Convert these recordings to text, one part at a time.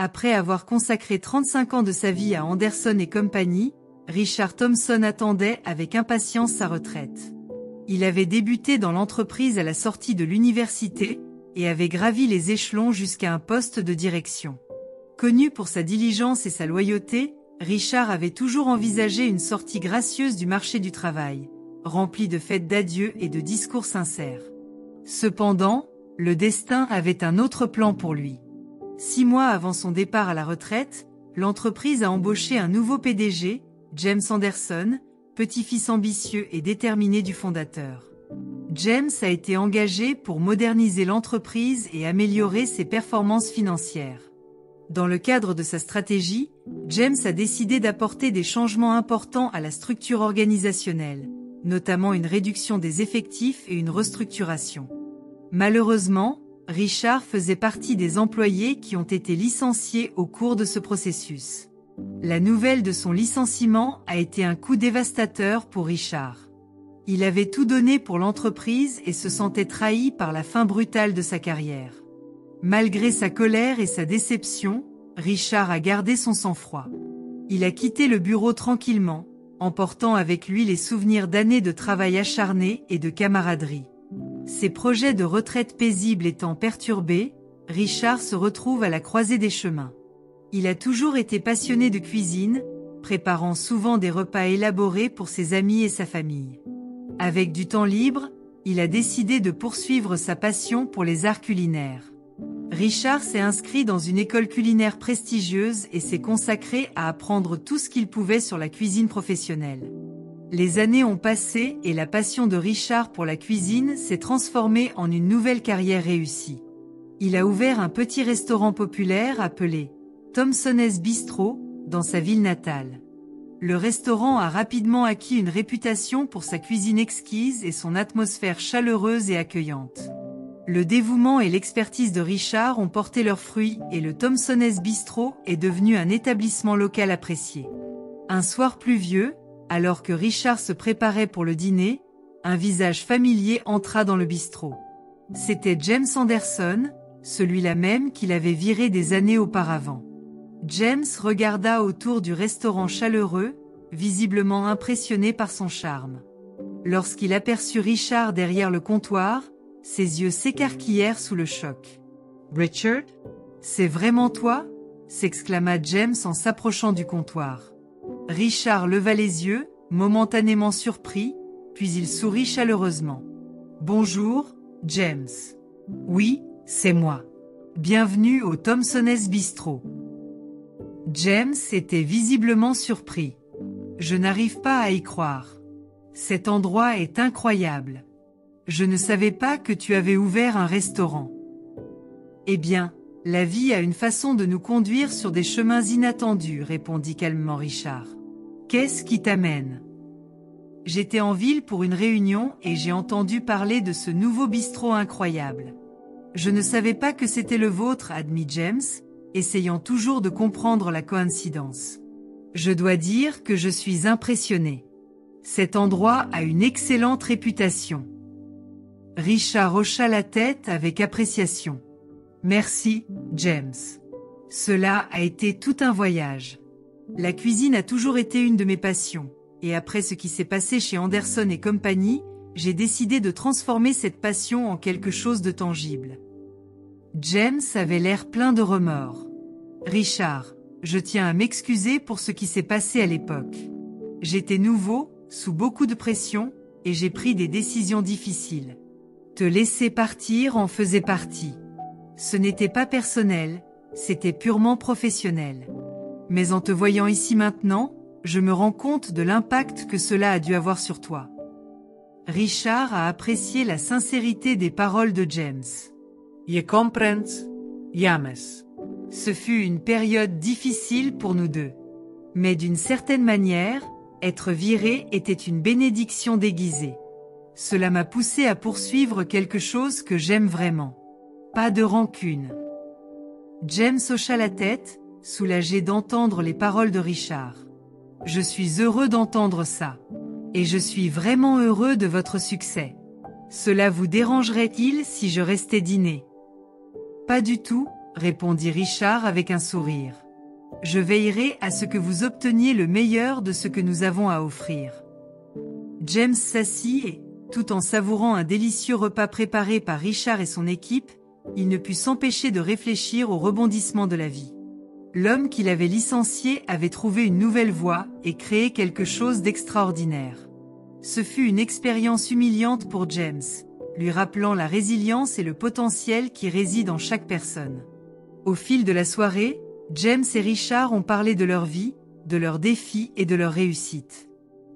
Après avoir consacré 35 ans de sa vie à Anderson et Company, Richard Thompson attendait avec impatience sa retraite. Il avait débuté dans l'entreprise à la sortie de l'université et avait gravi les échelons jusqu'à un poste de direction. Connu pour sa diligence et sa loyauté, Richard avait toujours envisagé une sortie gracieuse du marché du travail, remplie de fêtes d'adieu et de discours sincères. Cependant, le destin avait un autre plan pour lui. 6 mois avant son départ à la retraite, l'entreprise a embauché un nouveau PDG, James Anderson, petit-fils ambitieux et déterminé du fondateur. James a été engagé pour moderniser l'entreprise et améliorer ses performances financières. Dans le cadre de sa stratégie, James a décidé d'apporter des changements importants à la structure organisationnelle, notamment une réduction des effectifs et une restructuration. Malheureusement, Richard faisait partie des employés qui ont été licenciés au cours de ce processus. La nouvelle de son licenciement a été un coup dévastateur pour Richard. Il avait tout donné pour l'entreprise et se sentait trahi par la fin brutale de sa carrière. Malgré sa colère et sa déception, Richard a gardé son sang-froid. Il a quitté le bureau tranquillement, emportant avec lui les souvenirs d'années de travail acharné et de camaraderie. Ses projets de retraite paisible étant perturbés, Richard se retrouve à la croisée des chemins. Il a toujours été passionné de cuisine, préparant souvent des repas élaborés pour ses amis et sa famille. Avec du temps libre, il a décidé de poursuivre sa passion pour les arts culinaires. Richard s'est inscrit dans une école culinaire prestigieuse et s'est consacré à apprendre tout ce qu'il pouvait sur la cuisine professionnelle. Les années ont passé et la passion de Richard pour la cuisine s'est transformée en une nouvelle carrière réussie. Il a ouvert un petit restaurant populaire appelé Thompson's Bistro dans sa ville natale. Le restaurant a rapidement acquis une réputation pour sa cuisine exquise et son atmosphère chaleureuse et accueillante. Le dévouement et l'expertise de Richard ont porté leurs fruits et le Thompson's Bistro est devenu un établissement local apprécié. Un soir pluvieux, alors que Richard se préparait pour le dîner, un visage familier entra dans le bistrot. C'était James Anderson, celui-là même qu'il avait viré des années auparavant. James regarda autour du restaurant chaleureux, visiblement impressionné par son charme. Lorsqu'il aperçut Richard derrière le comptoir, ses yeux s'écarquillèrent sous le choc. « Richard, c'est vraiment toi ?» s'exclama James en s'approchant du comptoir. Richard leva les yeux, momentanément surpris, puis il sourit chaleureusement. « Bonjour, James. Oui, c'est moi. Bienvenue au Thompson's Bistro. » James était visiblement surpris. « Je n'arrive pas à y croire. Cet endroit est incroyable. Je ne savais pas que tu avais ouvert un restaurant. » Eh bien, la vie a une façon de nous conduire sur des chemins inattendus, répondit calmement Richard. Qu'est-ce qui t'amène? J'étais en ville pour une réunion et j'ai entendu parler de ce nouveau bistrot incroyable. Je ne savais pas que c'était le vôtre, admit James, essayant toujours de comprendre la coïncidence. Je dois dire que je suis impressionné. Cet endroit a une excellente réputation. Richard hocha la tête avec appréciation. Merci, James. Cela a été tout un voyage. La cuisine a toujours été une de mes passions, et après ce qui s'est passé chez Anderson et Company, j'ai décidé de transformer cette passion en quelque chose de tangible. James avait l'air plein de remords. Richard, je tiens à m'excuser pour ce qui s'est passé à l'époque. J'étais nouveau, sous beaucoup de pression, et j'ai pris des décisions difficiles. Te laisser partir en faisait partie. Ce n'était pas personnel, c'était purement professionnel. Mais en te voyant ici maintenant, je me rends compte de l'impact que cela a dû avoir sur toi. Richard a apprécié la sincérité des paroles de James. Je comprends, James. Ce fut une période difficile pour nous deux. Mais d'une certaine manière, être viré était une bénédiction déguisée. Cela m'a poussé à poursuivre quelque chose que j'aime vraiment. Pas de rancune. James hocha la tête, soulagé d'entendre les paroles de Richard. Je suis heureux d'entendre ça. Et je suis vraiment heureux de votre succès. Cela vous dérangerait-il si je restais dîner? Pas du tout, répondit Richard avec un sourire. Je veillerai à ce que vous obteniez le meilleur de ce que nous avons à offrir. James s'assit et, tout en savourant un délicieux repas préparé par Richard et son équipe, il ne put s'empêcher de réfléchir aux rebondissements de la vie. L'homme qu'il avait licencié avait trouvé une nouvelle voie et créé quelque chose d'extraordinaire. Ce fut une expérience humiliante pour James, lui rappelant la résilience et le potentiel qui réside en chaque personne. Au fil de la soirée, James et Richard ont parlé de leur vie, de leurs défis et de leurs réussites.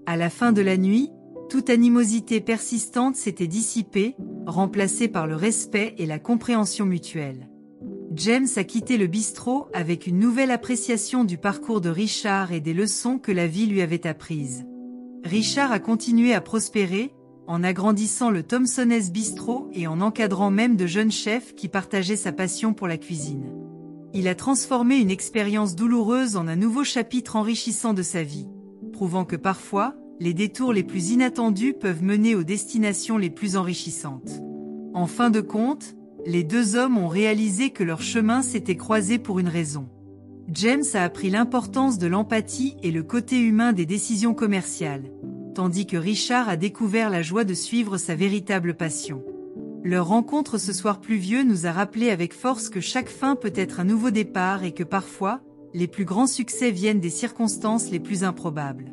À la fin de la nuit, toute animosité persistante s'était dissipée, remplacée par le respect et la compréhension mutuelle. James a quitté le bistrot avec une nouvelle appréciation du parcours de Richard et des leçons que la vie lui avait apprises. Richard a continué à prospérer, en agrandissant le Thompson's Bistro et en encadrant même de jeunes chefs qui partageaient sa passion pour la cuisine. Il a transformé une expérience douloureuse en un nouveau chapitre enrichissant de sa vie, prouvant que parfois, les détours les plus inattendus peuvent mener aux destinations les plus enrichissantes. En fin de compte, les deux hommes ont réalisé que leurs chemins s'étaient croisés pour une raison. James a appris l'importance de l'empathie et le côté humain des décisions commerciales, tandis que Richard a découvert la joie de suivre sa véritable passion. Leur rencontre ce soir pluvieux nous a rappelé avec force que chaque fin peut être un nouveau départ et que parfois, les plus grands succès viennent des circonstances les plus improbables.